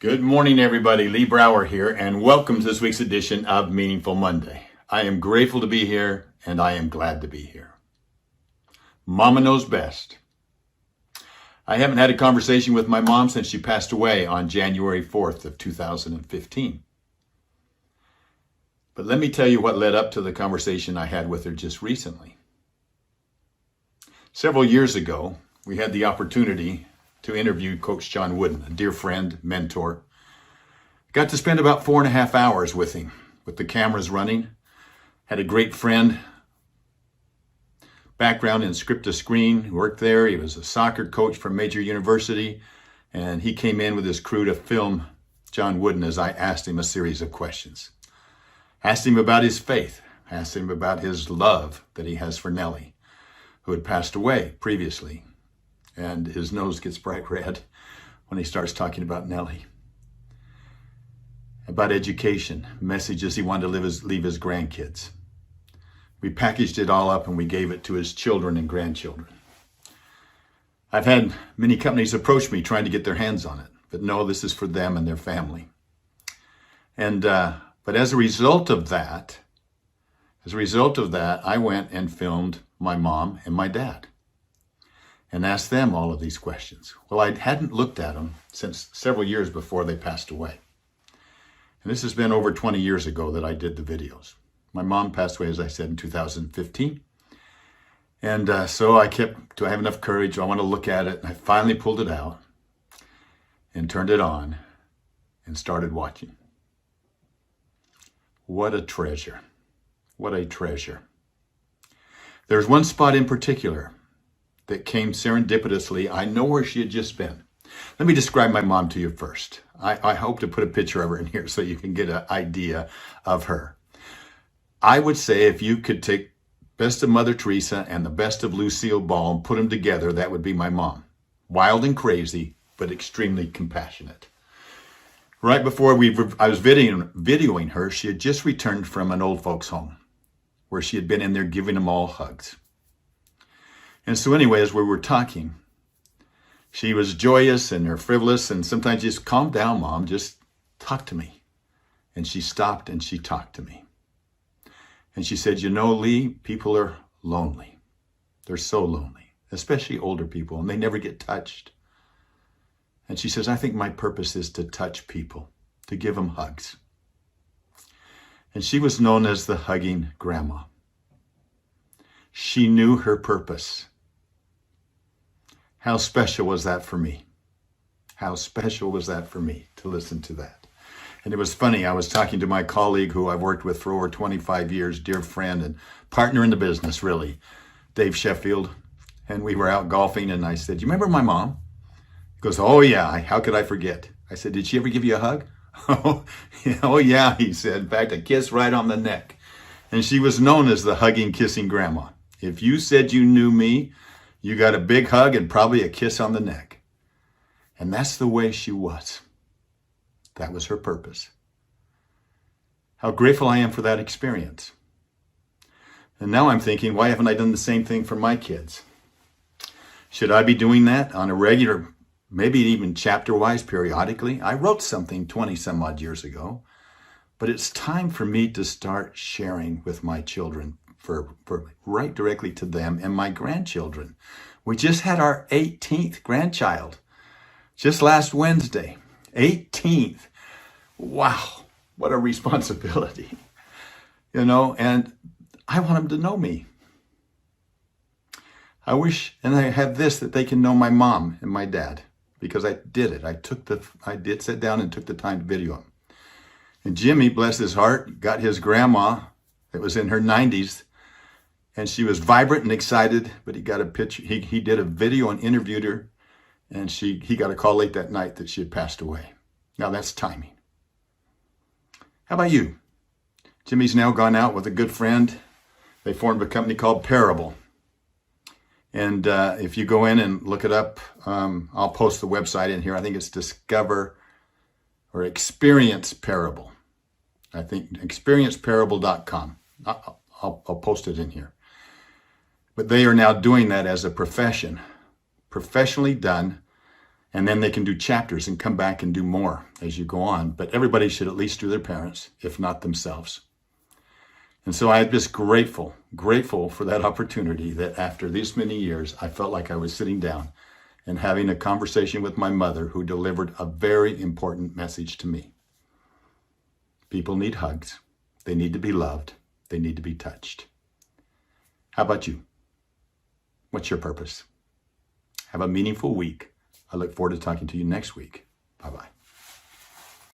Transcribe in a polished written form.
Good morning, everybody. Lee Brower here, and welcome to this week's edition of Meaningful Monday. I am grateful to be here, and I am glad to be here. Mama knows best. I haven't had a conversation with my mom since she passed away on January 4th of 2015. But let me tell you what led up to the conversation I had with her just recently. Several years ago, we had the opportunity to interview Coach John Wooden, a dear friend, mentor. Got to spend about 4.5 hours with him, with the cameras running. Had a great friend, background in script to screen, worked there. He was a soccer coach from Major University, and he came in with his crew to film John Wooden as I asked him a series of questions. Asked him about his faith, asked him about his love that he has for Nellie, who had passed away previously. And his nose gets bright red when he starts talking about Nellie. About education, messages he wanted to leave his grandkids. We packaged it all up and we gave it to his children and grandchildren. I've had many companies approach me trying to get their hands on it, but no, this is for them and their family. And but as a result of that, I went and filmed my mom and my dad and asked them all of these questions. Well, I hadn't looked at them since several years before they passed away. And this has been over 20 years ago that I did the videos. My mom passed away, as I said, in 2015. And so I kept, do I have enough courage? I want to look at it. And I finally pulled it out and turned it on and started watching. What a treasure. What a treasure. There's one spot in particular that came serendipitously. I know where she had just been. Let me describe my mom to you first. I hope to put a picture of her in here so you can get an idea of her. I would say if you could take best of Mother Teresa and the best of Lucille Ball and put them together, that would be my mom. Wild and crazy, but extremely compassionate. Right before I was videoing her, she had just returned from an old folks home where she had been in there giving them all hugs. And so anyway, as we were talking, she was joyous and her frivolous and sometimes just calm down, Mom, just talk to me. And she stopped and she talked to me. And she said, you know, Lee, people are lonely. They're so lonely, especially older people, and they never get touched. And she says, I think my purpose is to touch people, to give them hugs. And she was known as the hugging grandma. She knew her purpose. How special was that for me? How special was that for me to listen to that? And it was funny, I was talking to my colleague who I've worked with for over 25 years, dear friend and partner in the business, really, Dave Sheffield. And we were out golfing and I said, you remember my mom? He goes, oh yeah, how could I forget? I said, did she ever give you a hug? Oh yeah, he said, in fact, a kiss right on the neck. And she was known as the hugging, kissing grandma. If you said you knew me, you got a big hug and probably a kiss on the neck. And that's the way she was. That was her purpose. How grateful I am for that experience. And now I'm thinking, why haven't I done the same thing for my kids? Should I be doing that on a regular, maybe even chapter-wise periodically? I wrote something 20 some odd years ago, but it's time for me to start sharing with my children for right directly to them and my grandchildren. We just had our 18th grandchild just last Wednesday. 18th. Wow, what a responsibility. You know, and I want them to know me. I wish, and I have this, that they can know my mom and my dad, because I did it. I did sit down and took the time to video them. And Jimmy, bless his heart, got his grandma that was in her 90s, and she was vibrant and excited, but he got a picture. He did a video and interviewed her, and he got a call late that night that she had passed away. Now that's timing. How about you? Jimmy's now gone out with a good friend. They formed a company called Parable. And if you go in and look it up, I'll post the website in here. I think it's Discover or Experience Parable. I think experienceparable.com. I'll post it in here. But they are now doing that as a profession, professionally done. And then they can do chapters and come back and do more as you go on. But everybody should at least do their parents, if not themselves. And so I'm just grateful for that opportunity that after these many years, I felt like I was sitting down and having a conversation with my mother, who delivered a very important message to me. People need hugs. They need to be loved. They need to be touched. How about you? What's your purpose? Have a meaningful week. I look forward to talking to you next week. Bye-bye.